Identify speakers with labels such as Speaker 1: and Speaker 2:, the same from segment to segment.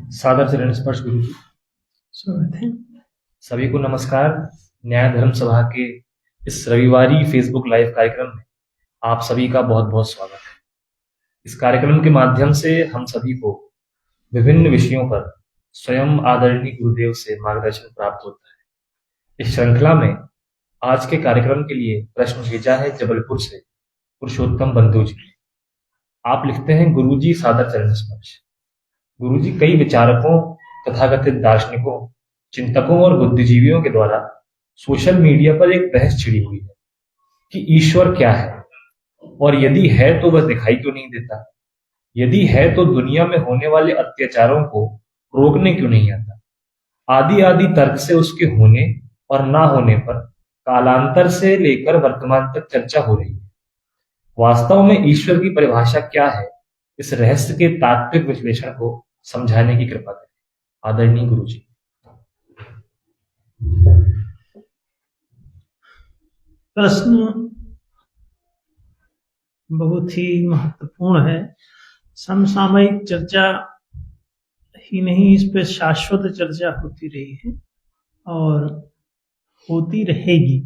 Speaker 1: सादर चरण स्पर्श गुरु जी।
Speaker 2: स्वागत है।
Speaker 1: सभी को नमस्कार। न्याय धर्म सभा के इस रविवारी फेसबुक लाइव कार्यक्रम में आप सभी का बहुत बहुत स्वागत है। इस कार्यक्रम के माध्यम से हम सभी को विभिन्न विषयों पर स्वयं आदरणीय गुरुदेव से मार्गदर्शन प्राप्त होता है। इस श्रृंखला में आज के कार्यक्रम के लिए प्रश्न भेजा है जबलपुर से पुरुषोत्तम बंधु जी ने। आप लिखते हैं, गुरुजी सादर चरण स्पर्श। गुरुजी, कई विचारकों, तथाकथित दार्शनिकों, चिंतकों और बुद्धिजीवियों के द्वारा सोशल मीडिया पर एक बहस छिड़ी हुई है कि ईश्वर क्या है, और यदि है तो वह दिखाई क्यों नहीं देता? यदि है तो दुनिया में होने वाले अत्याचारों को रोकने क्यों नहीं आता? आदि आदि तर्क से उसके होने और ना होने पर कालांतर से लेकर वर्तमान तक चर्चा हो रही है। वास्तव में ईश्वर की परिभाषा क्या है? इस रहस्य के तात्विक विश्लेषण को समझाने की कृपा करें, आदरणीय गुरु जी।
Speaker 2: प्रश्न बहुत ही महत्वपूर्ण है। समसामयिक चर्चा ही नहीं, इस पे शाश्वत चर्चा होती रही है और होती रहेगी।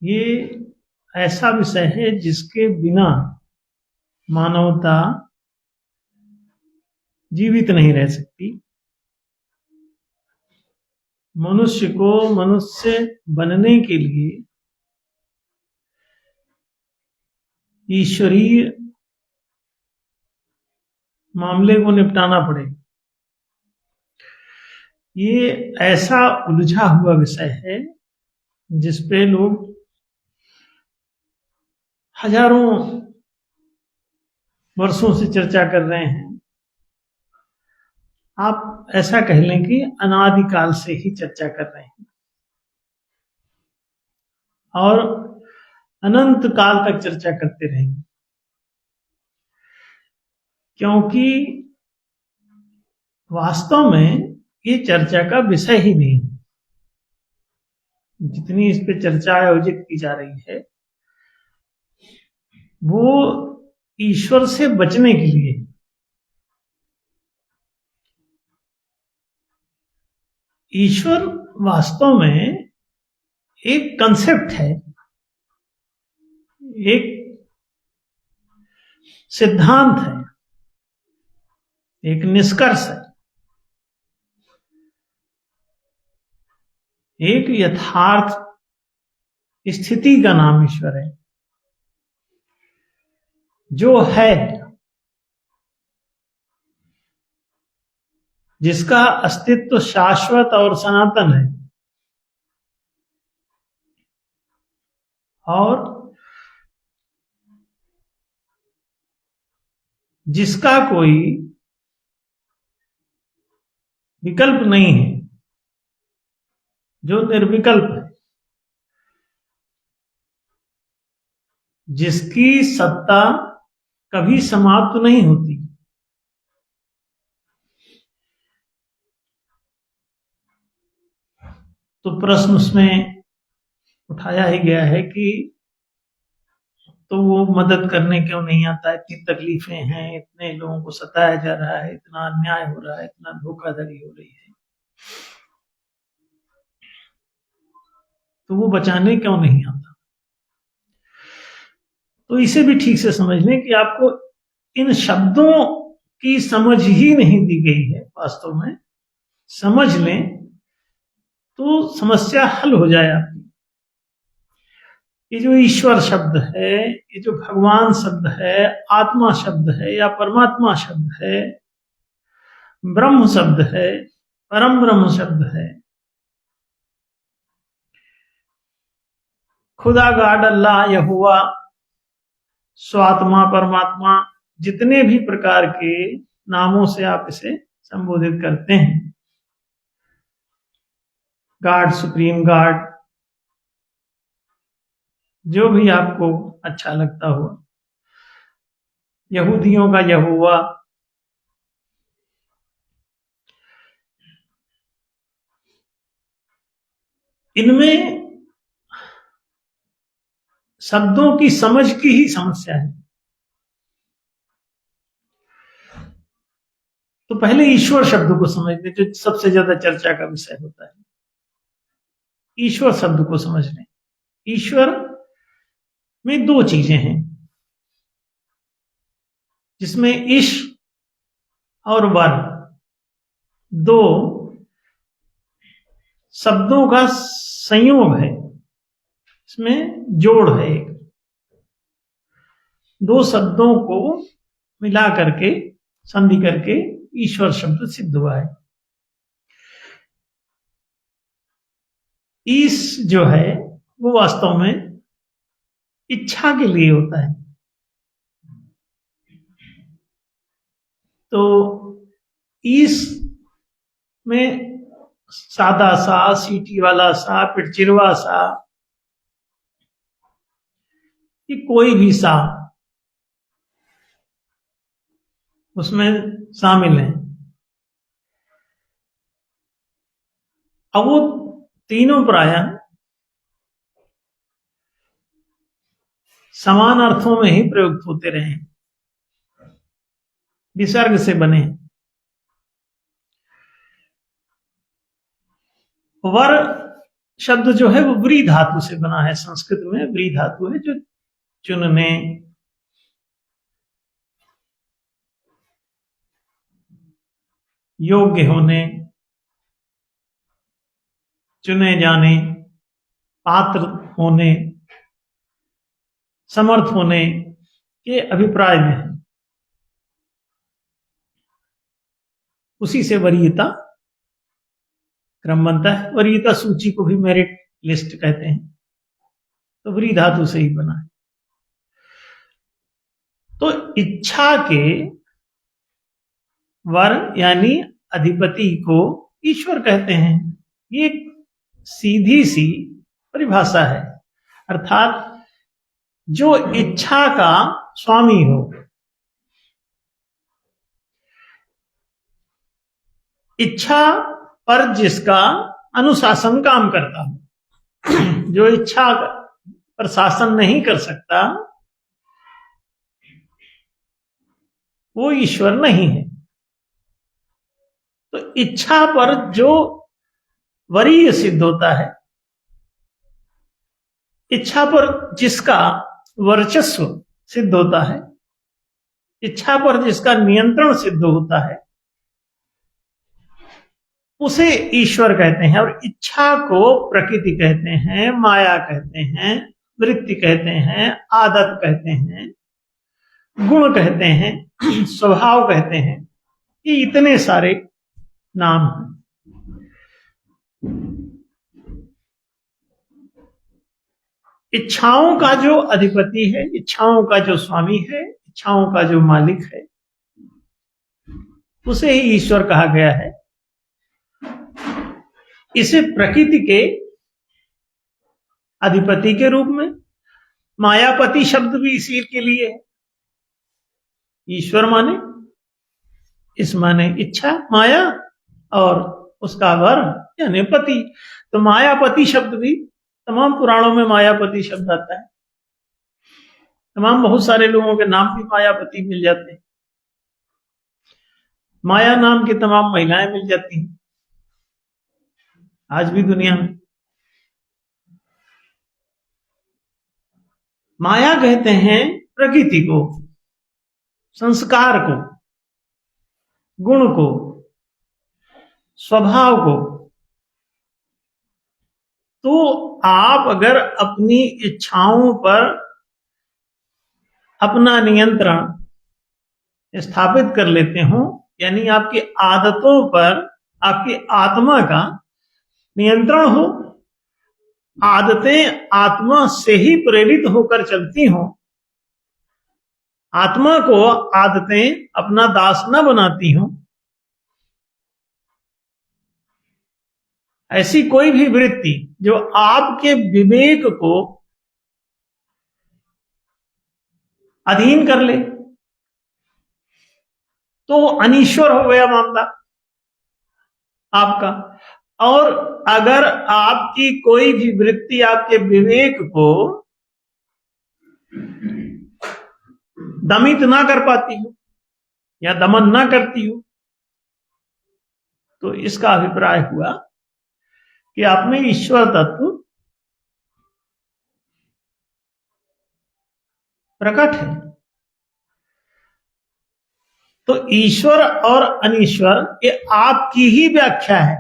Speaker 2: ये ऐसा विषय है जिसके बिना मानवता जीवित नहीं रह सकती। मनुष्य को मनुष्य बनने के लिए ईश्वरीय मामले को निपटाना पड़ेगा। ये ऐसा उलझा हुआ विषय है जिसपे लोग हजारों वर्षों से चर्चा कर रहे हैं। आप ऐसा कह लें कि अनादिकाल से ही चर्चा कर रहे हैं और अनंत काल तक चर्चा करते रहेंगे, क्योंकि वास्तव में ये चर्चा का विषय ही नहीं है। जितनी इस पे चर्चा आयोजित की जा रही है वो ईश्वर से बचने के लिए। ईश्वर वास्तव में एक कंसेप्ट है, एक सिद्धांत है, एक निष्कर्ष है, एक यथार्थ स्थिति का नाम ईश्वर है, जो है, जिसका अस्तित्व शाश्वत और सनातन है और जिसका कोई विकल्प नहीं है, जो निर्विकल्प है, जिसकी सत्ता कभी समाप्त नहीं होती। तो प्रश्न उसमें उठाया ही गया है कि तो वो मदद करने क्यों नहीं आता? इतनी तकलीफें हैं, इतने लोगों को सताया जा रहा है, इतना अन्याय हो रहा है, इतना धोखाधड़ी हो रही है, तो वो बचाने क्यों नहीं आता? तो इसे भी ठीक से समझ लें कि आपको इन शब्दों की समझ ही नहीं दी गई है। वास्तव में समझ लें तो समस्या हल हो जाए आपकी। ये जो ईश्वर शब्द है, ये जो भगवान शब्द है, आत्मा शब्द है या परमात्मा शब्द है, ब्रह्म शब्द है, परम ब्रह्म शब्द है, खुदा, गॉड, अल्लाह, यहोवा, स्वात्मा, परमात्मा, जितने भी प्रकार के नामों से आप इसे संबोधित करते हैं, गॉड, सुप्रीम गॉड, जो भी आपको अच्छा लगता हो, यहूदियों का यहोवा, इनमें शब्दों की समझ की ही समस्या है। तो पहले ईश्वर शब्द को समझने, जो सबसे ज्यादा चर्चा का विषय होता है। ईश्वर शब्द को समझने, ईश्वर में दो चीजें हैं, जिसमें ईश और वर दो शब्दों का संयोग है, इसमें जोड़ है। एक दो शब्दों को मिला करके, संधि करके ईश्वर शब्द सिद्ध हुआ है। ईश जो है वो वास्तव में इच्छा के लिए होता है। तो ईश में सादा सा, सीटी वाला सा, पिटचिरवा सा, ये कोई भी सा उसमें शामिल है। अब वो तीनों प्रायः समान अर्थों में ही प्रयुक्त होते रहे, विसर्ग से बने। वर शब्द जो है वो व्री धातु से बना है। संस्कृत में व्री धातु है, जो चुनने, योग्य होने, चुने जाने, पात्र होने, समर्थ होने के अभिप्राय में है। उसी से वरीयता क्रम बनता है। वरीयता सूची को भी मेरिट लिस्ट कहते हैं, तो व्री धातु से ही बना है। तो इच्छा के वर यानी अधिपति को ईश्वर कहते हैं। ये एक सीधी सी परिभाषा है, अर्थात जो इच्छा का स्वामी हो। इच्छा पर जिसका अनुशासन काम करता हो, जो इच्छा पर शासन नहीं कर सकता, वो ईश्वर नहीं है। तो इच्छा पर जो वरीय सिद्ध होता है, इच्छा पर जिसका वर्चस्व सिद्ध होता है, इच्छा पर जिसका नियंत्रण सिद्ध होता है, उसे ईश्वर कहते हैं। और इच्छा को प्रकृति कहते हैं, माया कहते हैं, वृत्ति कहते हैं, आदत कहते हैं, गुण कहते हैं, स्वभाव कहते हैं। ये इतने सारे नाम हैं। इच्छाओं का जो अधिपति है, इच्छाओं का जो स्वामी है, इच्छाओं का जो मालिक है, उसे ही ईश्वर कहा गया है। इसे प्रकृति के अधिपति के रूप में, मायापति शब्द भी इसी के लिए है। ईश्वर माने, इस माने इच्छा, माया, और उसका वर यानी पति। तो मायापति शब्द भी, तमाम पुराणों में मायापति शब्द आता है। तमाम बहुत सारे लोगों के नाम भी मायापति मिल जाते हैं। माया नाम की तमाम महिलाएं मिल जाती हैं आज भी दुनिया में। माया कहते हैं प्रकृति को, संस्कार को, गुण को, स्वभाव को। तो आप अगर अपनी इच्छाओं पर अपना नियंत्रण स्थापित कर लेते हो, यानी आपकी आदतों पर आपकी आत्मा का नियंत्रण हो, आदतें आत्मा से ही प्रेरित होकर चलती हो, आत्मा को आदतें अपना दास न बनाती हो, ऐसी कोई भी वृत्ति जो आपके विवेक को अधीन कर ले, तो अनीश्वर हो गया मामला आपका। और अगर आपकी कोई भी वृत्ति आपके विवेक को दमित ना कर पाती हो या दमन ना करती हो, तो इसका अभिप्राय हुआ कि आप में ईश्वर तत्व प्रकट है। तो ईश्वर और अनीश्वर ये आपकी ही व्याख्या है।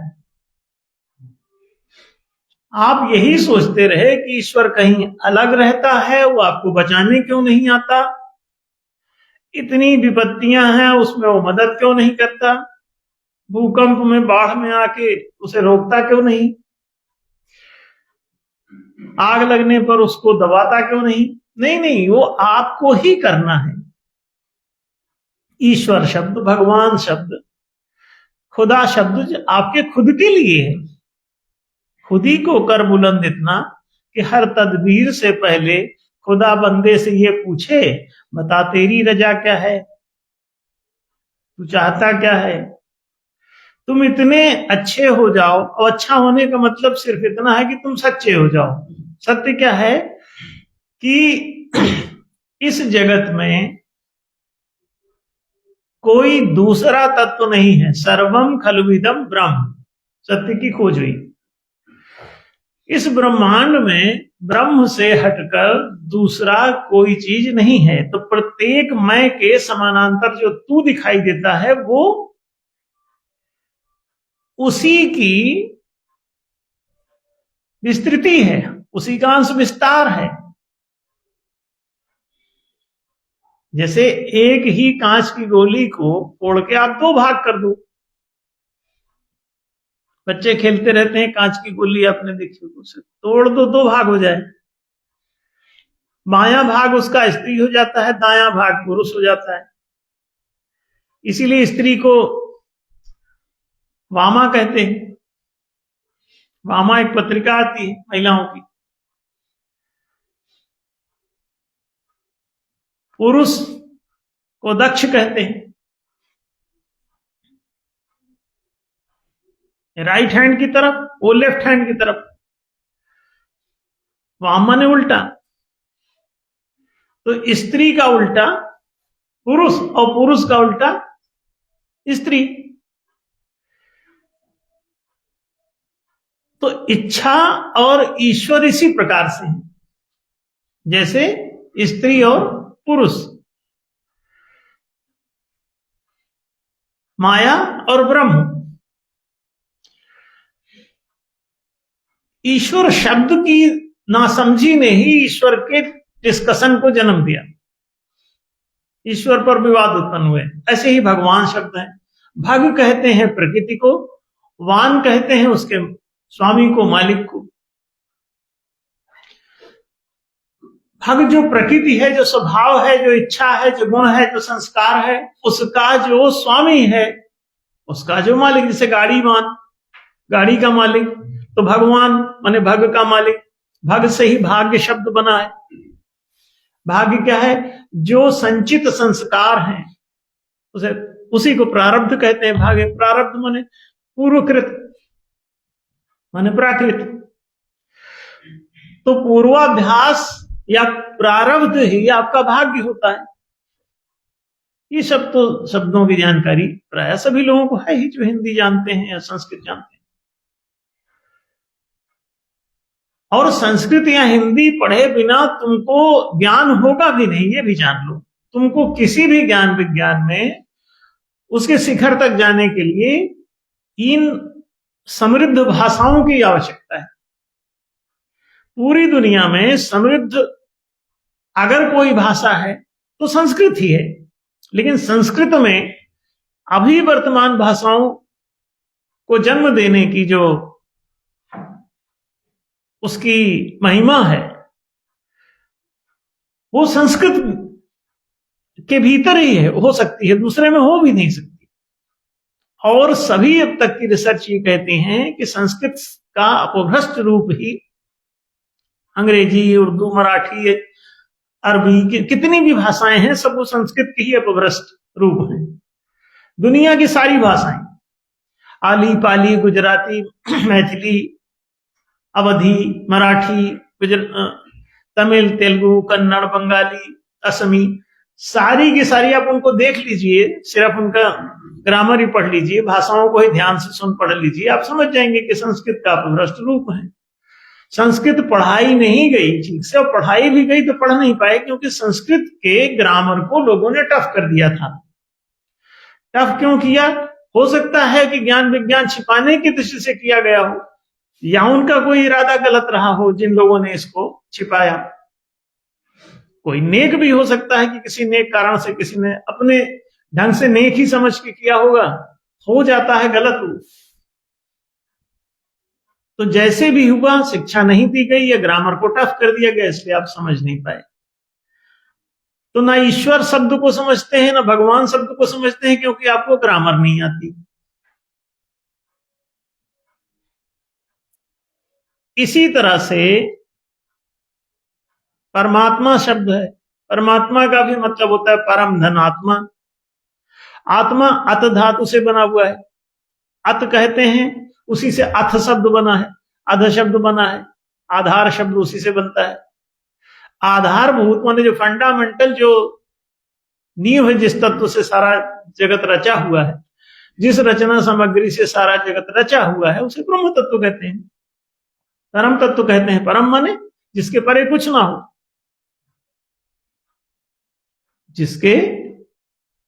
Speaker 2: आप यही सोचते रहे कि ईश्वर कहीं अलग रहता है, वो आपको बचाने क्यों नहीं आता, इतनी विपत्तियां हैं उसमें वो मदद क्यों नहीं करता, भूकंप में बाढ़ में आके उसे रोकता क्यों नहीं, आग लगने पर उसको दबाता क्यों नहीं। नहीं नहीं, वो आपको ही करना है। ईश्वर शब्द, भगवान शब्द, खुदा शब्द आपके खुद के लिए है। खुद ही को कर बुलंद इतना कि हर तदबीर से पहले खुदा बंदे से ये पूछे, बता तेरी रजा क्या है, तू चाहता क्या है। तुम इतने अच्छे हो जाओ, और अच्छा होने का मतलब सिर्फ इतना है कि तुम सच्चे हो जाओ। सत्य क्या है कि इस जगत में कोई दूसरा तत्व नहीं है। सर्वम खलुइदम ब्रह्म, सत्य की खोज हुई। इस ब्रह्मांड में ब्रह्म से हटकर दूसरा कोई चीज नहीं है। तो प्रत्येक मैं के समानांतर जो तू दिखाई देता है वो उसी की विस्तृति है, उसी का अंश विस्तार है। जैसे एक ही कांच की गोली को तोड़ के आप दो भाग कर दो। बच्चे खेलते रहते हैं, कांच की गोली आपने देखी, उसे तोड़ दो, दो भाग हो जाए। बायां भाग उसका स्त्री हो जाता है, दायां भाग पुरुष हो जाता है। इसीलिए स्त्री को वामा कहते हैं। वामा एक पत्रिका आती है महिलाओं की। पुरुष को दक्ष कहते हैं। राइट हैंड की तरफ, वो लेफ्ट हैंड की तरफ। वाम माने उल्टा। तो स्त्री का उल्टा पुरुष और पुरुष का उल्टा स्त्री। तो इच्छा और ईश्वर इसी प्रकार से है, जैसे स्त्री और पुरुष, माया और ब्रह्म। ईश्वर शब्द की नासमझी ने ही ईश्वर के डिस्कशन को जन्म दिया। ईश्वर पर विवाद उत्पन्न हुए। ऐसे ही भगवान शब्द है। भग कहते हैं प्रकृति को, वान कहते हैं उसके स्वामी को, मालिक को। भग जो प्रकृति है, जो स्वभाव है, जो इच्छा है, जो गुण है, जो संस्कार है, उसका जो स्वामी है, उसका जो मालिक। जैसे गाड़ी मान, गाड़ी का मालिक, तो भगवान माने भग का मालिक। भग से ही भाग्य शब्द बना है। भाग्य क्या है? जो संचित संस्कार हैं उसे, उसी को प्रारब्ध कहते हैं। भाग्य, प्रारब्ध माने पूर्वकृत, माने प्राकृत। तो पूर्वाभ्यास या प्रारब्ध ही आपका भाग्य होता है। ये सब तो शब्दों की जानकारी प्राय सभी लोगों को है ही, जो हिंदी जानते हैं या संस्कृत जानते हैं। और संस्कृत या हिंदी पढ़े बिना तुमको ज्ञान होगा भी नहीं, ये भी जान लो। तुमको किसी भी ज्ञान विज्ञान में उसके शिखर तक जाने के लिए इन समृद्ध भाषाओं की आवश्यकता है। पूरी दुनिया में समृद्ध अगर कोई भाषा है तो संस्कृत ही है। लेकिन संस्कृत में अभी वर्तमान भाषाओं को जन्म देने की जो उसकी महिमा है, वो संस्कृत के भीतर ही है, हो सकती है, दूसरे में हो भी नहीं सकती। और सभी अब तक की रिसर्च ये कहती हैं कि संस्कृत का अपभ्रष्ट रूप ही अंग्रेजी, उर्दू, मराठी, अरबी, कितनी भी भाषाएं हैं, सब वो संस्कृत के ही अपभ्रष्ट रूप हैं। दुनिया की सारी भाषाएं, आली, पाली, गुजराती, मैथिली, अवधी, मराठी, तमिल, तेलुगु, कन्नड़, बंगाली, असमी, सारी की सारी आप उनको देख लीजिए, सिर्फ उनका ग्रामर ही पढ़ लीजिए, भाषाओं को ही ध्यान से सुन पढ़ लीजिए, आप समझ जाएंगे कि संस्कृत का अपभ्रष्ट रूप है। संस्कृत पढ़ाई नहीं गई ठीक से, और पढ़ाई भी गई तो पढ़ नहीं पाए, क्योंकि संस्कृत के ग्रामर को लोगों ने टफ कर दिया था। टफ क्यों किया? हो सकता है कि ज्ञान विज्ञान छिपाने की दृष्टि से किया गया हो, या उनका कोई इरादा गलत रहा हो जिन लोगों ने इसको छिपाया। कोई नेक भी हो सकता है कि किसी नेक कारण से किसी ने अपने ढंग से नेक ही समझ के किया होगा, हो जाता है गलत रूप। तो जैसे भी हुआ, शिक्षा नहीं दी गई या ग्रामर को टफ कर दिया गया, इसलिए आप समझ नहीं पाए। तो ना ईश्वर शब्द को समझते हैं, ना भगवान शब्द को समझते हैं, क्योंकि आपको ग्रामर नहीं आती। इसी तरह से परमात्मा शब्द है, परमात्मा का भी मतलब होता है परम धन आत्मा। आत्मा अत धातु से बना हुआ है, अत कहते हैं, उसी से अथ शब्द बना है, अध शब्द बना है, आधार शब्द उसी से बनता है। आधारभूत माने जो फंडामेंटल, जो नींव है, जिस तत्व से सारा जगत रचा हुआ है, जिस रचना सामग्री से सारा जगत रचा हुआ है, उसे ब्रह्म तत्व कहते हैं, परम तत्व कहते हैं। परम माने जिसके परे कुछ ना हो, जिसके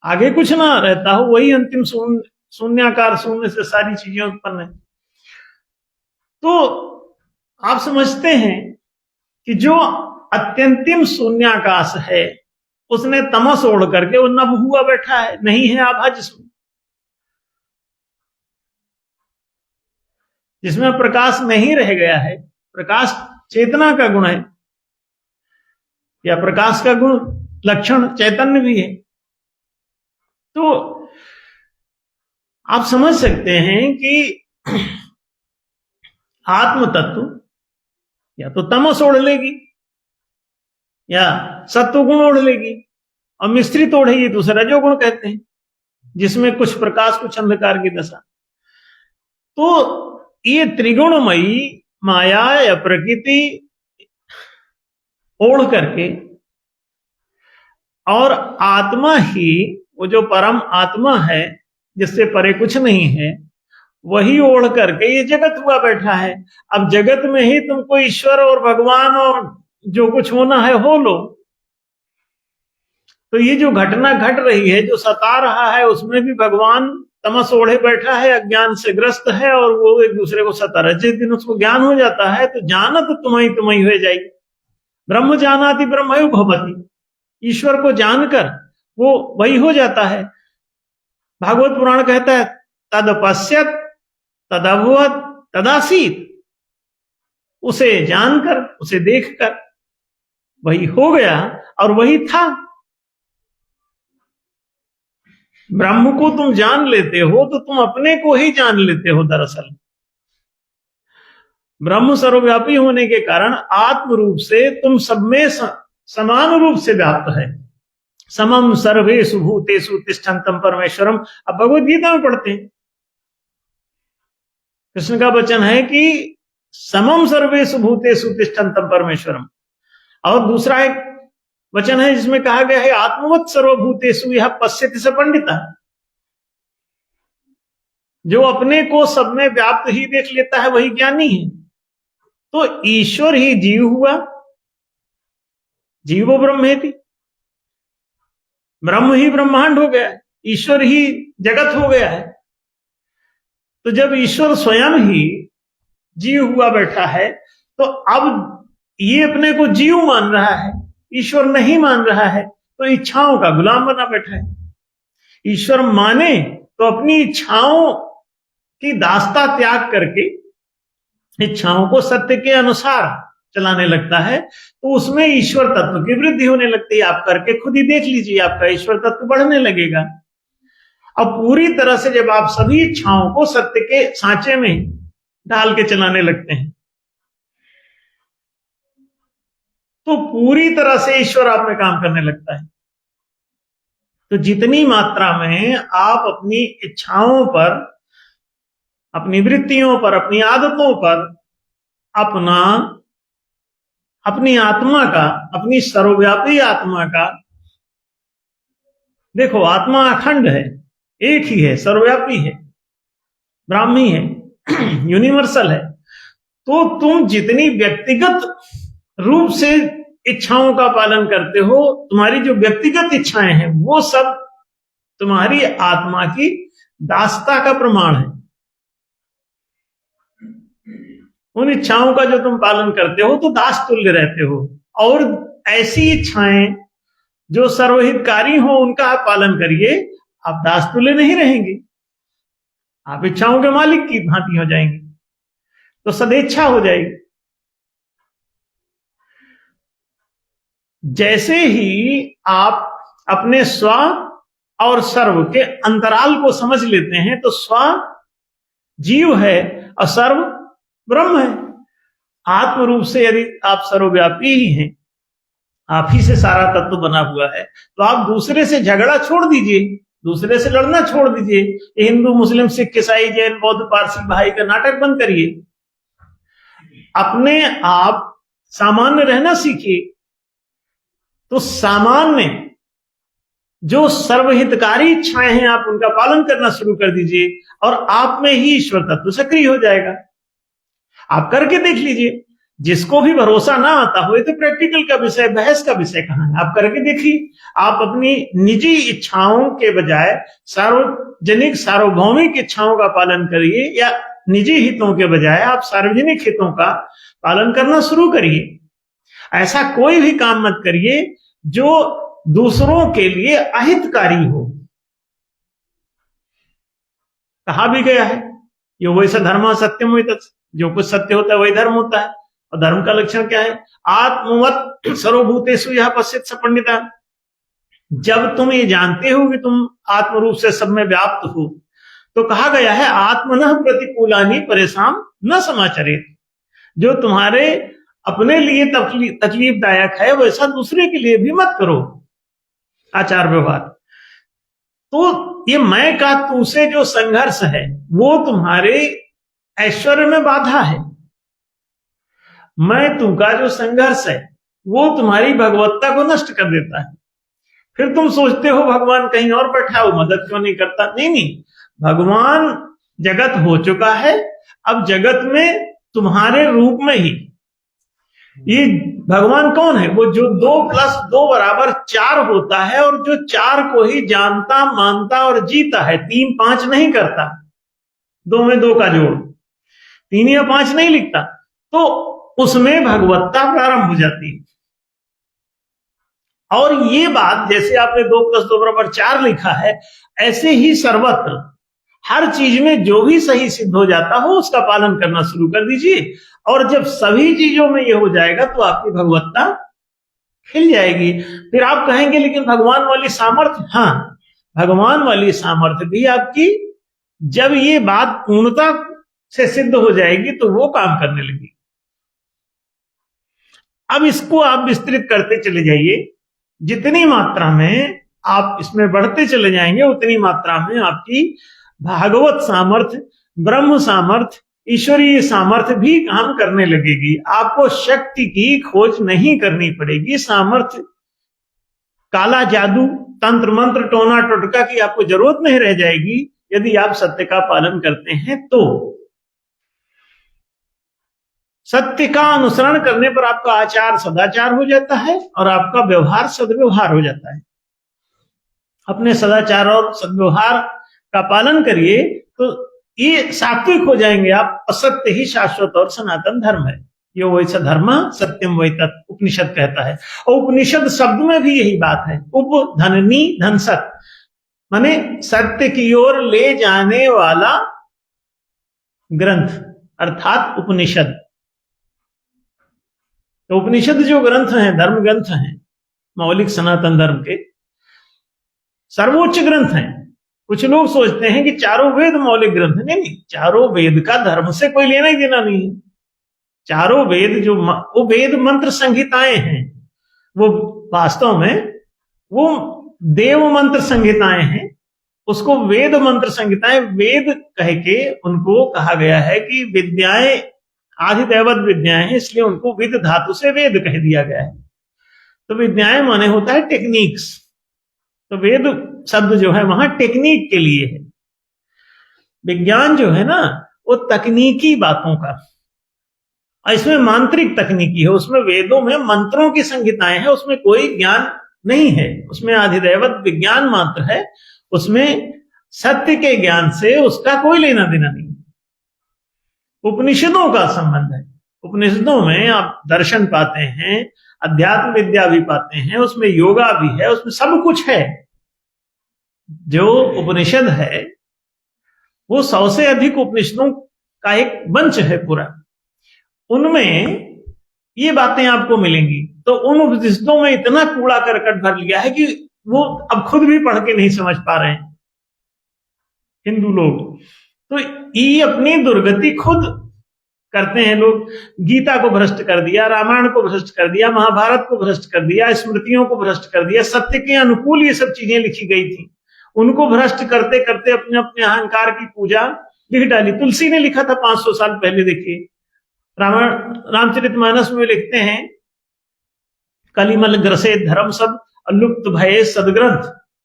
Speaker 2: आगे कुछ ना रहता हो, वही अंतिम शून्याकार, शून्य से सारी चीजें उत्पन्न है। तो आप समझते हैं कि जो अत्यंतिम शून्याकाश है, उसने तमस ओढ़ करके वो नभ हुआ बैठा है, नहीं है आभा जिसमें प्रकाश नहीं रह गया है। प्रकाश चेतना का गुण है, या प्रकाश का गुण लक्षण चैतन्य भी है। तो आप समझ सकते हैं कि आत्म तत्व या तो तमस ओढ़ लेगी, या सत्व गुण ओढ़ लेगी, और मिश्रित ओढ़ेगी तो उसे रजोगुण कहते हैं, जिसमें कुछ प्रकाश कुछ अंधकार की दशा। तो ये त्रिगुणमयी माया या प्रकृति ओढ़ करके, और आत्मा ही, वो जो परम आत्मा है जिससे परे कुछ नहीं है, वही ओढ़ करके ये जगत हुआ बैठा है। अब जगत में ही तुमको ईश्वर और भगवान और जो कुछ होना है हो लो। तो ये जो घटना घट रही है, जो सता रहा है, उसमें भी भगवान तमस ओढ़े बैठा है, अज्ञान से ग्रस्त है, और वो एक दूसरे को सता रहा है। जिस दिन उसको ज्ञान हो जाता है तो जानत तुम्हें तुम्हें हो जाएगी। ब्रह्म जानाति ब्रह्मयु भवति, ईश्वर को जानकर वो वही हो जाता है। भागवत पुराण कहता है तद पश्यत तदभवत तदासीत, उसे जानकर, उसे देखकर वही हो गया और वही था। ब्रह्म को तुम जान लेते हो तो तुम अपने को ही जान लेते हो। दरअसल ब्रह्म सर्वव्यापी होने के कारण आत्म रूप से तुम सब में समान रूप से व्याप्त है। समम सर्वेषु भूतेषु तिष्ठन्तं परमेश्वरम। अब भगवत गीता में पढ़ते हैं, कृष्ण का वचन है कि समम सर्वेषु भूतेषु तिष्ठन्तं परमेश्वरम। और दूसरा एक वचन है जिसमें कहा गया है आत्मवत् सर्वभूतेषु यह पश्यति स पंडिता। जो अपने को सब में व्याप्त ही देख लेता है वही ज्ञानी है। तो ईश्वर ही जीव हुआ, जीवो ब्रह्मेति, ब्रह्म ही ब्रह्मांड हो गया है, ईश्वर ही जगत हो गया है। तो जब ईश्वर स्वयं ही जीव हुआ बैठा है तो अब ये अपने को जीव मान रहा है, ईश्वर नहीं मान रहा है, तो इच्छाओं का गुलाम बना बैठा है। ईश्वर माने तो अपनी इच्छाओं की दास्ता त्याग करके इच्छाओं को सत्य के अनुसार चलाने लगता है, तो उसमें ईश्वर तत्व की वृद्धि होने लगती है। आप करके खुद ही देख लीजिए, आपका ईश्वर तत्व बढ़ने लगेगा। अब पूरी तरह से जब आप सभी इच्छाओं को सत्य के सांचे में डाल के चलाने लगते हैं तो पूरी तरह से ईश्वर आप में काम करने लगता है। तो जितनी मात्रा में आप अपनी इच्छाओं पर, अपनी वृत्तियों पर, अपनी आदतों पर अपनी आत्मा का, अपनी सर्वव्यापी आत्मा का देखो, आत्मा अखंड है, एक ही है, सर्वव्यापी है, ब्राह्मी है, यूनिवर्सल है। तो तुम जितनी व्यक्तिगत रूप से इच्छाओं का पालन करते हो, तुम्हारी जो व्यक्तिगत इच्छाएं हैं वो सब तुम्हारी आत्मा की दासता का प्रमाण है। उन इच्छाओं का जो तुम पालन करते हो तो दास तुल्य रहते हो, और ऐसी इच्छाएं जो सर्वहितकारी हो उनका आप पालन करिए, आप दास तुल्य नहीं रहेंगे, आप इच्छाओं के मालिक की भांति हो जाएंगे, तो सदेच्छा हो जाएगी। जैसे ही आप अपने स्व और सर्व के अंतराल को समझ लेते हैं तो स्व जीव है और सर्व ब्रह्म है। आत्म रूप से यदि आप सर्वव्यापी ही हैं, आप ही से सारा तत्व बना हुआ है, तो आप दूसरे से झगड़ा छोड़ दीजिए, दूसरे से लड़ना छोड़ दीजिए। हिंदू मुस्लिम सिख ईसाई जैन बौद्ध पारसी भाई का नाटक बंद करिए, अपने आप सामान्य रहना सीखिए। तो सामान्य जो सर्वहितकारी इच्छाएं हैं आप उनका पालन करना शुरू कर दीजिए, और आप में ही ईश्वर तत्व सक्रिय हो जाएगा। आप करके देख लीजिए। जिसको भी भरोसा ना आता हो, ये तो प्रैक्टिकल का विषय, बहस का विषय कहां है, आप करके देखिए। आप अपनी निजी इच्छाओं के बजाय सार्वजनिक सार्वभौमिक इच्छाओं का पालन करिए, या निजी हितों के बजाय आप सार्वजनिक हितों का पालन करना शुरू करिए। ऐसा कोई भी काम मत करिए जो दूसरों के लिए अहितकारी हो। कहा भी गया है, यो वैसा धर्म सत्यम वही तत्, जो कुछ सत्य होता है वही धर्म होता है। और धर्म का लक्षण क्या है? आत्मवत् सर्वभूतेषु यह पश्येत् स पंडिता। जब तुम ये जानते हो कि तुम आत्म रूप से सब में व्याप्त हो, तो कहा गया है आत्मनः प्रतिकूलानि परेशान न समाचरेत्। जो तुम्हारे अपने लिए तकलीफदायक है वैसा दूसरे के लिए भी मत करो आचार व्यवहार। तो ये मैं का तू से जो संघर्ष है वो तुम्हारे ऐश्वर्य में बाधा है। मैं तू का जो संघर्ष है वो तुम्हारी भगवत्ता को नष्ट कर देता है। फिर तुम सोचते हो भगवान कहीं और बैठा हो, मदद क्यों नहीं करता? नहीं, भगवान जगत हो चुका है, अब जगत में तुम्हारे रूप में ही। ये भगवान कौन है? वो जो 2 + 2 = 4 होता है, और जो 4 को ही जानता मानता और जीता है। 3 5 नहीं करता, 2 में 2 का जोड़ 3 या 5 नहीं लिखता, तो उसमें भगवत्ता प्रारंभ हो जाती है। और ये बात जैसे आपने 2 + 2 = 4 लिखा है, ऐसे ही सर्वत्र हर चीज में जो भी सही सिद्ध हो जाता हो उसका पालन करना शुरू कर दीजिए। और जब सभी चीजों में ये हो जाएगा तो आपकी भगवत्ता खिल जाएगी। फिर आप कहेंगे लेकिन भगवान वाली सामर्थ्य, हाँ, भगवान वाली सामर्थ्य भी आपकी जब ये बात पूर्णता से सिद्ध हो जाएगी तो वो काम करने लगेगी। अब इसको आप विस्तृत करते चले जाइए। जितनी मात्रा में आप इसमें बढ़ते चले जाएंगे उतनी मात्रा में आपकी भागवत सामर्थ्य, ब्रह्म सामर्थ्य, ईश्वरीय सामर्थ्य भी काम करने लगेगी। आपको शक्ति की खोज नहीं करनी पड़ेगी। सामर्थ्य, काला जादू, तंत्र मंत्र, टोना टोटका की आपको जरूरत नहीं रह जाएगी यदि आप सत्य का पालन करते हैं। तो सत्य का अनुसरण करने पर आपका आचार सदाचार हो जाता है और आपका व्यवहार सदव्यवहार हो जाता है। अपने सदाचार और सदव्यवहार का पालन करिए तो ये सात्विक हो जाएंगे आप। असत्य ही शाश्वत और सनातन धर्म है। यो वैसा धर्म सत्यम वै तत्, उपनिषद कहता है। और उपनिषद शब्द में भी यही बात है। उप धननी धन सत, माने सत्य की ओर ले जाने वाला ग्रंथ अर्थात उपनिषद। तो उपनिषद जो ग्रंथ हैं, धर्म ग्रंथ हैं, मौलिक सनातन धर्म के सर्वोच्च ग्रंथ हैं। कुछ लोग सोचते हैं कि चारों वेद मौलिक ग्रंथ हैं। नहीं, चारों वेद का धर्म से कोई लेना ही देना नहीं है। चारों वेद जो वो वेद मंत्र संहिताएं हैं, वो वास्तव में वो देव मंत्र संहिताएं हैं। उसको वेद मंत्र संहिताएं वेद कह के उनको कहा गया है कि विद्याएं आधिदैवत विद्याएं हैं, इसलिए उनको विद धातु से वेद कह दिया गया है। तो विद्याएं माने होता है टेक्निक्स। तो वेद शब्द जो है वहां टेक्निक के लिए है। विज्ञान जो है ना वो तकनीकी बातों का, और इसमें मांत्रिक तकनीकी है। उसमें वेदों में मंत्रों की संहिताएं हैं, उसमें कोई ज्ञान नहीं है, उसमें अधिदैवत विज्ञान मात्र है। उसमें सत्य के ज्ञान से उसका कोई लेना देना नहीं। उपनिषदों का संबंध है। उपनिषदों में आप दर्शन पाते हैं, अध्यात्म विद्या भी पाते हैं, उसमें योगा भी है, उसमें सब कुछ है। जो उपनिषद है वो 100 से अधिक उपनिषदों का एक मंच है पूरा, उनमें ये बातें आपको मिलेंगी। तो उन उपनिषदों में इतना कूड़ा करकट भर लिया है कि वो अब खुद भी पढ़ के नहीं समझ पा रहे हैं हिंदू लोग। तो ये अपनी दुर्गति खुद करते हैं लोग। गीता को भ्रष्ट कर दिया, रामायण को भ्रष्ट कर दिया, महाभारत को भ्रष्ट कर दिया, स्मृतियों को भ्रष्ट कर दिया। सत्य के अनुकूल ये सब चीजें लिखी गई थी, उनको भ्रष्ट करते करते अपने अपने अहंकार की पूजा लिख डाली। तुलसी ने लिखा था 500 साल पहले, देखिए रामचरितमानस में लिखते हैं, कलिमल ग्रसे धर्म सब अलुप्त भये सदग्रंथ,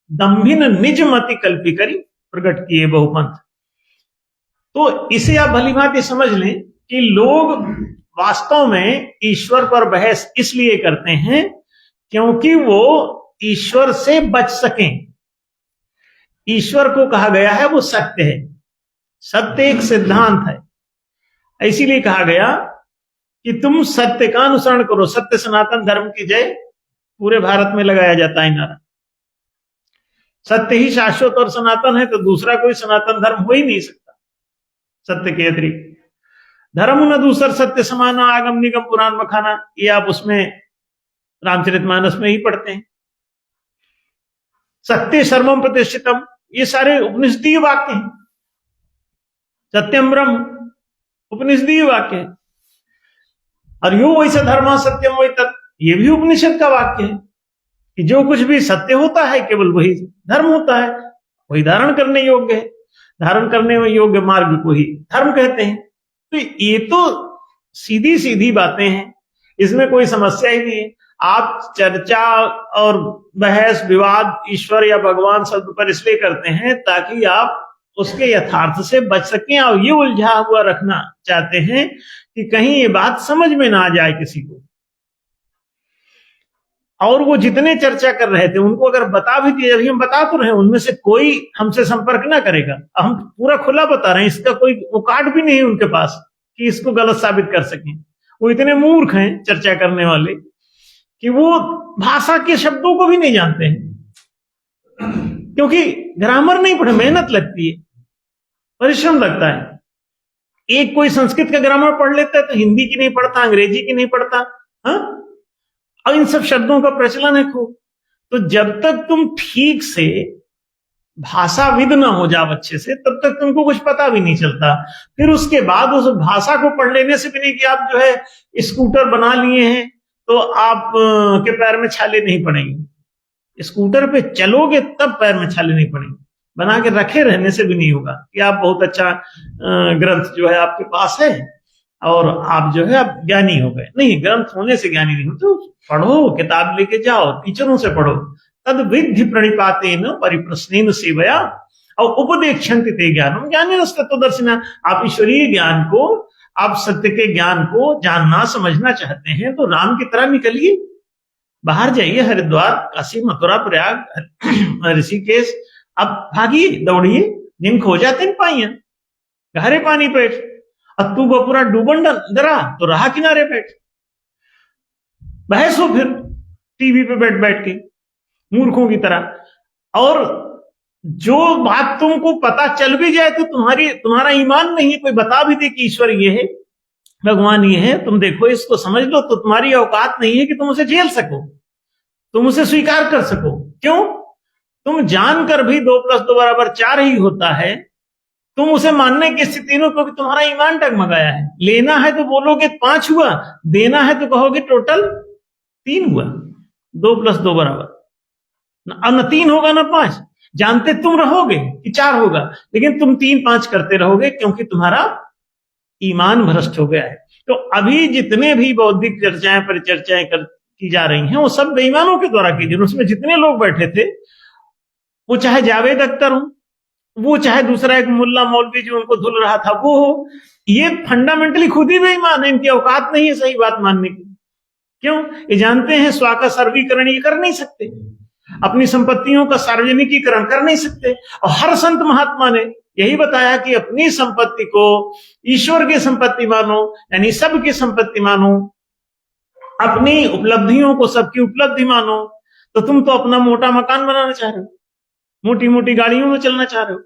Speaker 2: दम्भिन निज मति कल्पी करी प्रकट किए बहुपंथ। तो इसे आप भली भांति समझ लें कि लोग वास्तव में ईश्वर पर बहस इसलिए करते हैं क्योंकि वो ईश्वर से बच सकें। ईश्वर को कहा गया है वो सत्य है, सत्य एक सिद्धांत है। इसीलिए कहा गया कि तुम सत्य का अनुसरण करो। सत्य सनातन धर्म की जय पूरे भारत में लगाया जाता है नारा। सत्य ही शाश्वत और सनातन है, तो दूसरा कोई सनातन धर्म हो ही नहीं सकता सत्य के अतिरिक्त। धर्म न दूसर सत्य समाना, आगम निगम पुराण मखाना, ये आप उसमें रामचरितमानस में ही पढ़ते हैं। सत्य सर्वम प्रतिष्ठितम, ये सारे उपनिषदीय वाक्य हैं। सत्यम ब्रह्म उपनिषदीय वाक्य है। और यो वैसे धर्म सत्यम वही तत्, ये भी उपनिषद का वाक्य है कि जो कुछ भी सत्य होता है केवल वही धर्म होता है, वही धारण करने योग्य है। धारण करने में योग्य मार्ग को ही धर्म कहते हैं। तो ये तो सीधी सीधी बातें हैं, इसमें कोई समस्या ही नहीं है। आप चर्चा और बहस विवाद ईश्वर या भगवान शब्द पर इसलिए करते हैं ताकि आप उसके यथार्थ से बच सकें, और ये उलझा हुआ रखना चाहते हैं कि कहीं ये बात समझ में ना आ जाए किसी को। और वो जितने चर्चा कर रहे थे उनको अगर बता भी दिया, अभी हम बता तो रहे हैं, उनमें से कोई हमसे संपर्क ना करेगा। हम पूरा खुला बता रहे हैं, इसका कोई वो कार्ड भी नहीं है उनके पास कि इसको गलत साबित कर सकें। वो इतने मूर्ख हैं चर्चा करने वाले कि वो भाषा के शब्दों को भी नहीं जानते हैं, क्योंकि ग्रामर नहीं पढ़े, मेहनत लगती है, परिश्रम लगता है। एक कोई संस्कृत का ग्रामर पढ़ लेता है तो हिंदी की नहीं पढ़ता, अंग्रेजी की नहीं पढ़ता। हाँ, और इन सब शब्दों का प्रचलन है खूब। तो जब तक तुम ठीक से भाषाविद ना हो जाओ अच्छे से, तब तक तुमको कुछ पता भी नहीं चलता। फिर उसके बाद उस भाषा को पढ़ लेने से भी नहीं कि आप जो है स्कूटर बना लिए हैं तो आप के पैर में छाले नहीं पड़ेंगे। स्कूटर पे चलोगे तब पैर में छाले नहीं पड़ेंगे, बना के रखे रहने से भी नहीं होगा कि आप बहुत अच्छा ग्रंथ जो है आपके पास है और आप जो है आप ज्ञानी हो गए। नहीं, ग्रंथ होने से ज्ञानी नहीं होते। पढ़ो, किताब लेके जाओ, टीचरों से पढ़ो। तद विधि प्रणिपातेन परिप्रश्नेन सेवया और उपदेक्षन्ति ते ज्ञानम ज्ञानेन तत्त्वदर्शिना। आप ईश्वरीय ज्ञान को, आप सत्य के ज्ञान को जानना समझना चाहते हैं तो राम की तरह निकलिए, बाहर जाइए, हरिद्वार, काशी, मथुरा, प्रयाग, ऋषिकेश, अब भागिए, दौड़िए, जिन खो जाते हैं पाइया, गहरे पानी पेट। अब तू पूरा डूबन डरा तो रहा किनारे बैठ। बहस हो फिर टीवी पे बैठ बैठ के मूर्खों की तरह। और जो बात तुमको पता चल भी जाए तो तुम्हारा ईमान नहीं है, कोई बता भी दे कि ईश्वर ये है, भगवान ये है, तुम देखो इसको समझ लो, तो तुम्हारी औकात नहीं है कि तुम उसे झेल सको, तुम उसे स्वीकार कर सको। क्यों? तुम जानकर भी 2 + 2 = 4 ही होता है, तुम उसे मानने की स्थिति में, क्योंकि तुम्हारा ईमान डगमगाया है। लेना है तो बोलोगे 5 हुआ, देना है तो कहोगे टोटल 3 हुआ। 2 + 2 = न 3 होगा न 5। जानते तुम रहोगे कि 4 होगा, लेकिन तुम 3-5 करते रहोगे क्योंकि तुम्हारा ईमान भ्रष्ट हो गया है। तो अभी जितने भी बौद्धिक चर्चाएं परिचर्चाएं की जा रही हैं वो सब बेईमानों के द्वारा की। उसमें जितने लोग बैठे थे वो चाहे जावेद अख्तर हो, वो चाहे दूसरा एक मुल्ला मौलवी जो उनको धुल रहा था वो हो, ये फंडामेंटली खुद ही बेईमान है, इनकी औकात नहीं है सही बात मानने की। क्यों? ये जानते हैं स्वा का सर्वीकरण ये कर नहीं सकते, अपनी संपत्तियों का सार्वजनिकीकरण कर नहीं सकते। और हर संत महात्मा ने यही बताया कि अपनी संपत्ति को ईश्वर की संपत्ति मानो, यानी सबकी संपत्ति मानो, अपनी उपलब्धियों को सबकी उपलब्धि मानो। तो तुम तो अपना मोटा मकान बनाना चाह रहे हो, मोटी मोटी गाड़ियों में चलना चाह रहे हो,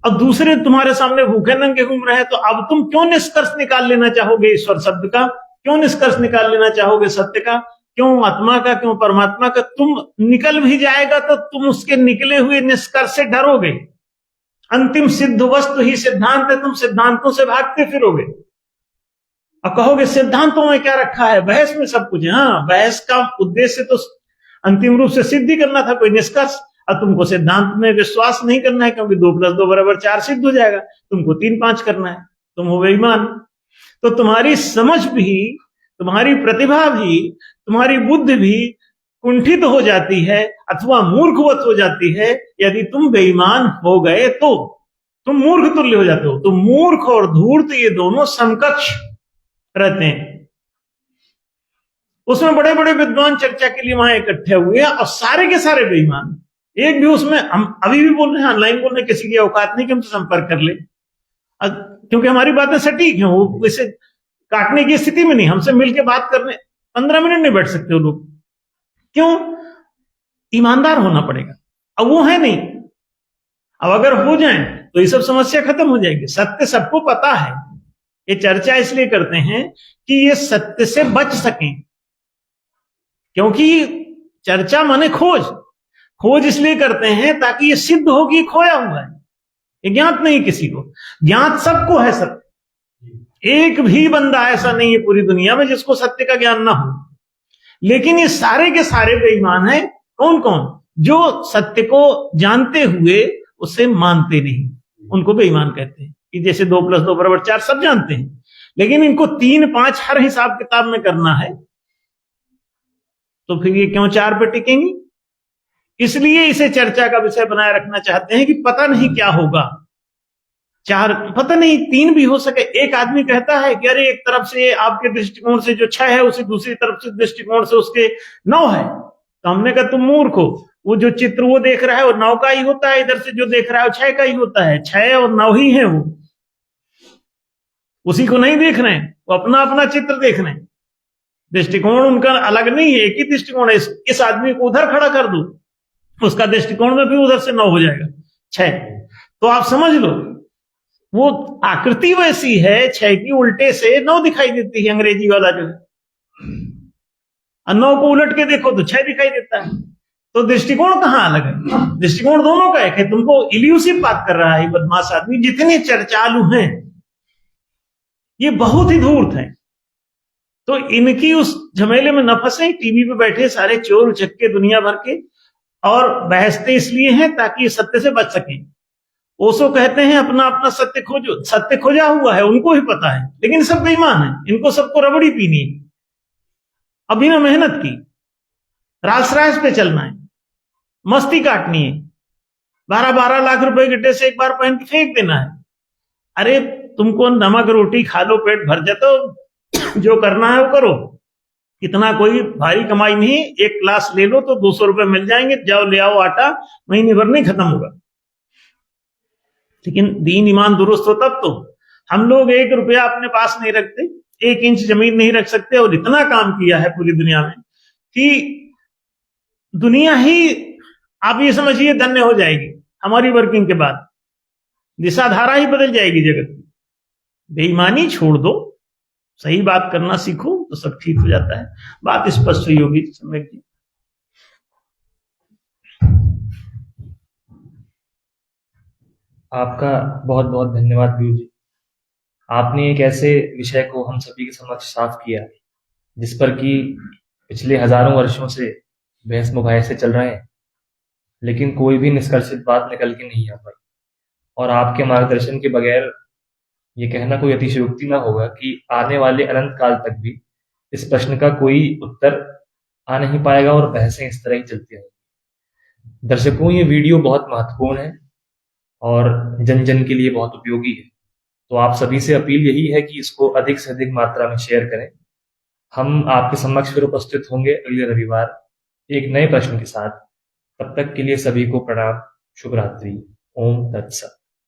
Speaker 2: अब दूसरे तुम्हारे सामने भूखे नंगे घूम रहे हैं, तो अब तुम क्यों निष्कर्ष निकाल लेना चाहोगे ईश्वर शब्द का? क्यों निष्कर्ष निकाल लेना चाहोगे सत्य का? क्यों आत्मा का? क्यों परमात्मा का? तुम निकल भी जाएगा तो तुम उसके निकले हुए निष्कर्ष से डरोगे। अंतिम सिद्ध वस्तु ही सिद्धांत है, तुम सिद्धांतों से भागते फिरोगे और कहोगे सिद्धांतों में क्या रखा है, बहस में सब कुछ है। हाँ, बहस का उद्देश्य तो अंतिम रूप से सिद्धि करना था, कोई निष्कर्ष। और तुमको सिद्धांत में विश्वास नहीं करना है, क्योंकि 2 + 2 = 4 सिद्ध हो जाएगा, तुमको 3-5 करना है, तुम हो बेईमान। तो तुम्हारी समझ भी, तुम्हारी प्रतिभा भी, तुम्हारी बुद्धि भी कुंठित हो जाती है अथवा मूर्खवत हो जाती है यदि तुम बेईमान हो गए तो। तुम मूर्ख तुल्य हो जाते हो। तो मूर्ख और धूर्त ये दोनों समकक्ष रहते हैं। उसमें बड़े बड़े विद्वान चर्चा के लिए वहां इकट्ठे हुए और सारे के सारे बेईमान। एक भी उसमें, हम अभी भी बोल रहे हैं ऑनलाइन बोल रहे हैं, किसी की औकात नहीं कि हमसे संपर्क कर ले, क्योंकि हमारी बातें सटीक हैं, वो वैसे काटने की स्थिति में नहीं, हमसे मिलकर बात करने 15 मिनट नहीं बैठ सकते वो लोग। क्यों? ईमानदार होना पड़ेगा, अब वो है नहीं। अब अगर हो जाए तो ये सब समस्या खत्म हो जाएगी। सत्य सबको पता है, ये चर्चा इसलिए करते हैं कि ये सत्य से बच सकें, क्योंकि चर्चा माने खोज। खोज इसलिए करते हैं ताकि ये सिद्ध हो कि खोया हुआ है, ये ज्ञात नहीं किसी को, ज्ञात सबको है सत्य। एक भी बंदा ऐसा नहीं है पूरी दुनिया में जिसको सत्य का ज्ञान ना हो। लेकिन ये सारे के सारे बेईमान हैं। कौन कौन? जो सत्य को जानते हुए उसे मानते नहीं, उनको बेईमान कहते हैं। कि जैसे 2 + 2 = 4 सब जानते हैं, लेकिन इनको 3-5 हर हिसाब किताब में करना है, तो फिर ये क्यों 4 पे टिकेंगी? इसलिए इसे चर्चा का विषय बनाए रखना चाहते हैं कि पता नहीं क्या होगा। 4 पता नहीं, 3 भी हो सके। एक आदमी कहता है कि अरे एक तरफ से आपके दृष्टिकोण से जो 6 है, उसी दूसरी तरफ से दृष्टिकोण से उसके 9 है। तो हमने कहा तुम मूर्ख हो, वो जो चित्र वो देख रहा है वो 9 का ही होता है, इधर से जो देख रहा है वो 6 का ही होता है। 6 और 9 ही है, वो उसी को नहीं देख रहे हैं, वो अपना अपना चित्र देख रहे हैं। दृष्टिकोण उनका अलग नहीं है, एक ही दृष्टिकोण है। इस आदमी को उधर खड़ा कर दो, उसका दृष्टिकोण में भी उधर से 9 हो जाएगा, 6। तो आप समझ लो वो आकृति वैसी है 6 की, उल्टे से 9 दिखाई देती है, अंग्रेजी वाला जो है। और 9 को उलट के देखो तो 6 दिखाई देता है। तो दृष्टिकोण कहां अलग है? दृष्टिकोण दोनों का एक है। तुमको इल्यूसिव बात कर रहा है बदमाश आदमी। जितने चर्चालु हैं ये बहुत ही धूर्त हैं, तो इनकी उस झमेले में न फंसे। टीवी पे बैठे सारे चोर उचक्के दुनिया भर के, और बहसते इसलिए हैं ताकि ये सत्य से बच सकें। ओशो कहते हैं अपना अपना सत्य खोजो। सत्य खोजा हुआ है, उनको ही पता है, लेकिन सब बेईमान है। इनको सबको रबड़ी पीनी है, अब बिना मेहनत की रास रास पे चलना है, मस्ती काटनी है, 12-12 लाख रुपए के ड्रेस एक बार पहन के फेंक देना है। अरे तुमको नमक रोटी खा लो, पेट भर जाए तो जो करना है वो करो। इतना कोई भारी कमाई नहीं, एक क्लास ले लो तो 200 रुपए मिल जाएंगे, जाओ ले आओ आटा, महीने भर नहीं खत्म होगा। लेकिन दीन ईमान दुरुस्त हो तब तो। हम लोग 1 रुपया अपने पास नहीं रखते, 1 इंच जमीन नहीं रख सकते, और इतना काम किया है पूरी दुनिया में कि दुनिया ही आप ये समझिए धन्य हो जाएगी हमारी वर्किंग के बाद। दिशाधारा ही बदल जाएगी जगत की। बेईमानी छोड़ दो, सही बात करना सीखो तो सब ठीक हो जाता है। बात स्पष्ट हुई होगी सम्यक जी।
Speaker 1: आपका बहुत बहुत धन्यवाद गुरु जी। आपने एक ऐसे विषय को हम सभी के समक्ष साफ किया जिस पर कि पिछले हजारों वर्षों से बहस मुबाहिसे चल रहे हैं, लेकिन कोई भी निष्कर्षित बात निकल के नहीं आ पाई। और आपके मार्गदर्शन के बगैर ये कहना कोई अतिशयोक्ति ना होगा कि आने वाले अनंत काल तक भी इस प्रश्न का कोई उत्तर आ नहीं पाएगा और बहसें इस तरह ही चलती रहेंगी। दर्शकों, ये वीडियो बहुत महत्वपूर्ण है और जन जन के लिए बहुत उपयोगी है। तो आप सभी से अपील यही है कि इसको अधिक से अधिक मात्रा में शेयर करें। हम आपके समक्ष फिर उपस्थित होंगे अगले रविवार एक नए प्रश्न के साथ। तब तक के लिए सभी को प्रणाम। शुभ रात्रि। ओम तत्सत।